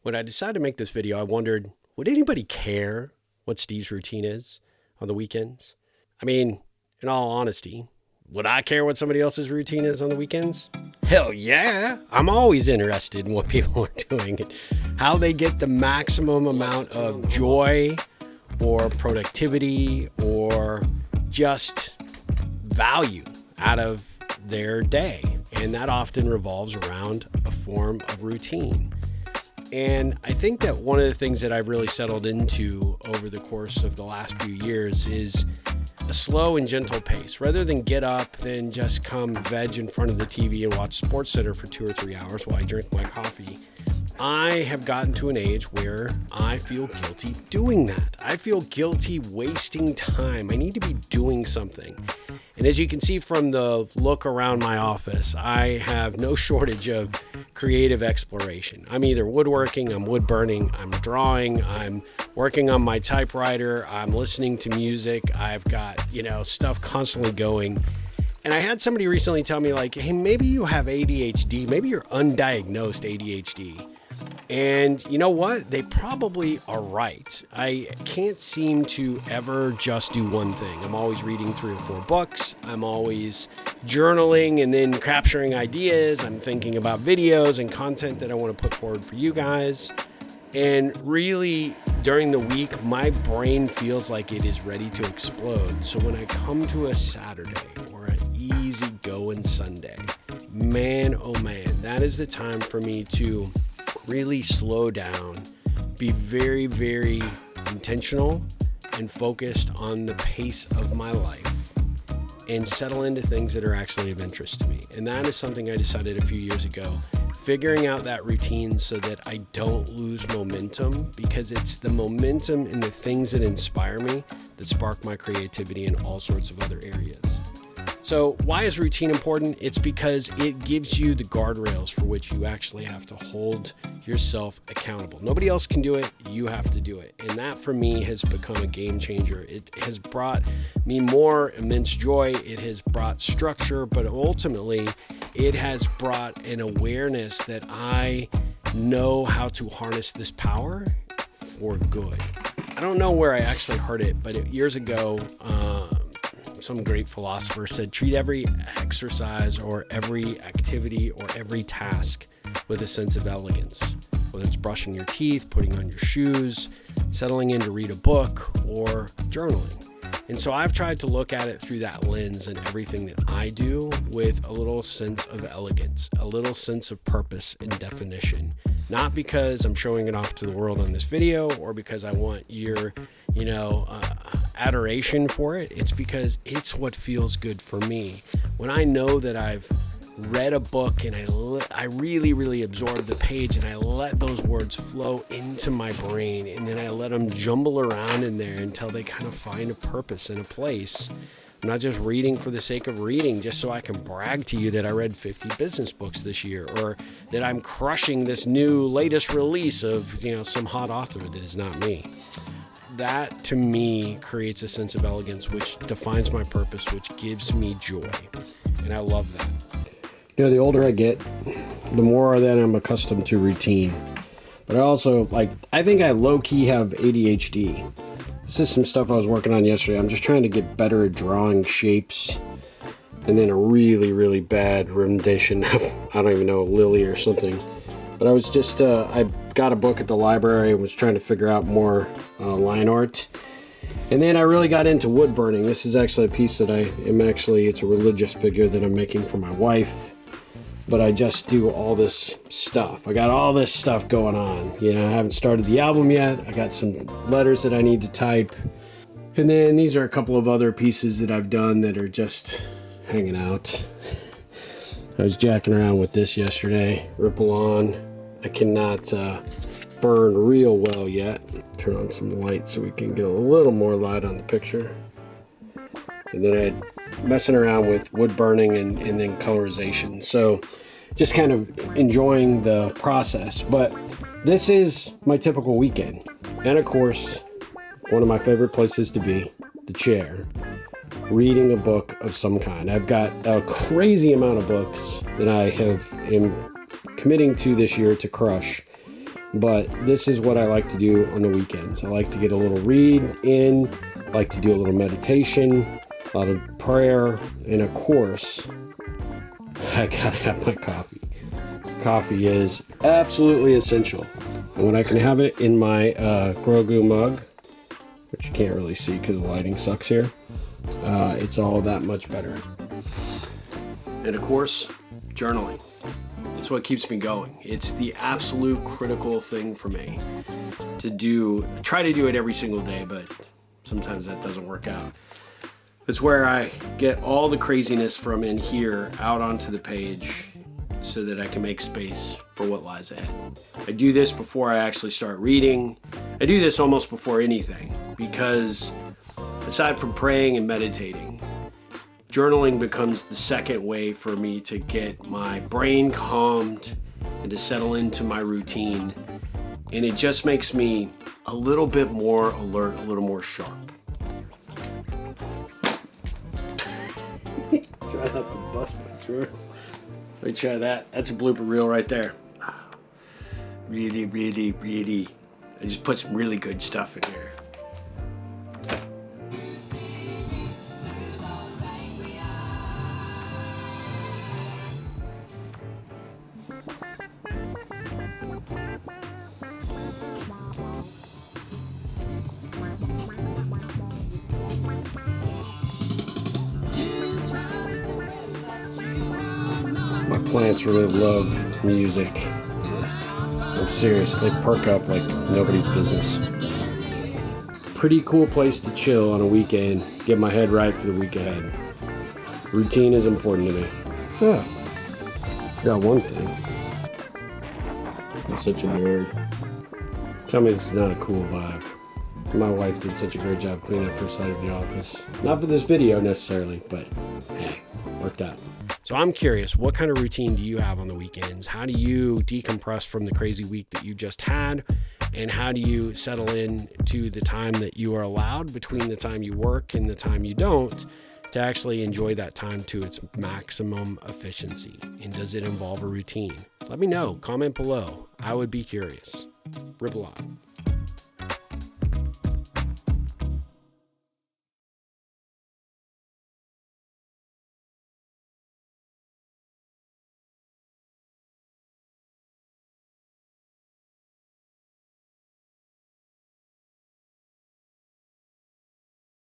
When I decided to make this video, I wondered, would anybody care what Steve's routine is on the weekends? I mean, in all honesty, would I care what somebody else's routine is on the weekends? Hell yeah. I'm always interested in what people are doing and how they get the maximum amount of joy or productivity or just value out of their day. And that often revolves around a form of routine. And I think that one of the things that I've really settled into over the course of the last few years is a slow and gentle pace. Rather than get up, then just come veg in front of the TV and watch SportsCenter for 2 or 3 hours while I drink my coffee. I have gotten to an age where I feel guilty doing that. I feel guilty wasting time. I need to be doing something. And as you can see from the look around my office, I have no shortage of creative exploration. I'm either woodworking, I'm wood burning, I'm drawing, I'm working on my typewriter, I'm listening to music, I've got, stuff constantly going. And I had somebody recently tell me like, hey, maybe you have ADHD, maybe you're undiagnosed ADHD. And you know what? They probably are right. I can't seem to ever just do one thing. I'm always reading 3 or 4 books. I'm always journaling and then capturing ideas. I'm thinking about videos and content that I want to put forward for you guys. And really, during the week, my brain feels like it is ready to explode. So when I come to a Saturday or an easy going Sunday, man, oh man, that is the time for me to really slow down, be very, very intentional and focused on the pace of my life and settle into things that are actually of interest to me. And that is something I decided a few years ago, figuring out that routine so that I don't lose momentum, because it's the momentum and the things that inspire me that spark my creativity in all sorts of other areas. So why is routine important? It's because it gives you the guardrails for which you actually have to hold yourself accountable. Nobody else can do it. You have to do it. And that for me has become a game changer. It has brought me more immense joy. It has brought structure, but ultimately it has brought an awareness that I know how to harness this power for good. I don't know where I actually heard it, but years ago, some great philosopher said, treat every exercise or every activity or every task with a sense of elegance, whether it's brushing your teeth, putting on your shoes, settling in to read a book, or journaling. And so I've tried to look at it through that lens and everything that I do with a little sense of elegance, a little sense of purpose and definition. Not because I'm showing it off to the world on this video or because I want your, adoration for it. It's because it's what feels good for me. When I know that I've read a book and I really, really absorb the page and I let those words flow into my brain and then I let them jumble around in there until they kind of find a purpose and a place. I'm not just reading for the sake of reading just so I can brag to you that I read 50 business books this year or that I'm crushing this new latest release of, some hot author that is not me. That to me creates a sense of elegance, which defines my purpose, which gives me joy. And I love that. The older I get, the more that I'm accustomed to routine. But I also, I think I low-key have ADHD. This is some stuff I was working on yesterday. I'm just trying to get better at drawing shapes. And then a really, really bad rendition of, I don't even know, a lily or something. But I was just, I got a book at the library and was trying to figure out more line art. And then I really got into wood burning. This is actually a piece that it's a religious figure that I'm making for my wife. But I just do all this stuff. I got all this stuff going on. I haven't started the album yet. I got some letters that I need to type. And then these are a couple of other pieces that I've done that are just hanging out. I was jacking around with this yesterday. Ripple on. I cannot burn real well yet. Turn on some light so we can get a little more light on the picture. And then I'm messing around with wood burning and then colorization. So just kind of enjoying the process. But this is my typical weekend. And of course, one of my favorite places to be, the chair. Reading a book of some kind. I've got a crazy amount of books that I am committing to this year to crush. but this is what I like to do on the weekends. I like to get a little read in, I like to do a little meditation, a lot of prayer, and of course, I gotta have my coffee. Coffee is absolutely essential. And when I can have it in my Grogu mug, which you can't really see because the lighting sucks here, it's all that much better. And of course, journaling. It's what keeps me going. It's the absolute critical thing for me to do. I try to do it every single day, but sometimes that doesn't work out. It's where I get all the craziness from in here out onto the page so that I can make space for what lies ahead. I do this before I actually start reading. I do this almost before anything because aside from praying and meditating, journaling becomes the second way for me to get my brain calmed and to settle into my routine. And it just makes me a little bit more alert, a little more sharp. Try not to bust my throat. Let me try that. That's a blooper reel right there. Really, really, really. I just put some really good stuff in here. My plants really love music. I'm serious, they perk up like nobody's business. Pretty cool place to chill on a weekend, get my head right for the week ahead. Routine is important to me. Yeah, got one thing. I'm such a nerd. Tell me this is not a cool vibe. My wife did such a great job cleaning up her side of the office. Not for this video necessarily, but hey, worked out. So I'm curious, what kind of routine do you have on the weekends? How do you decompress from the crazy week that you just had? And how do you settle in to the time that you are allowed between the time you work and the time you don't to actually enjoy that time to its maximum efficiency? And does it involve a routine? Let me know. Comment below. I would be curious. Ripple on.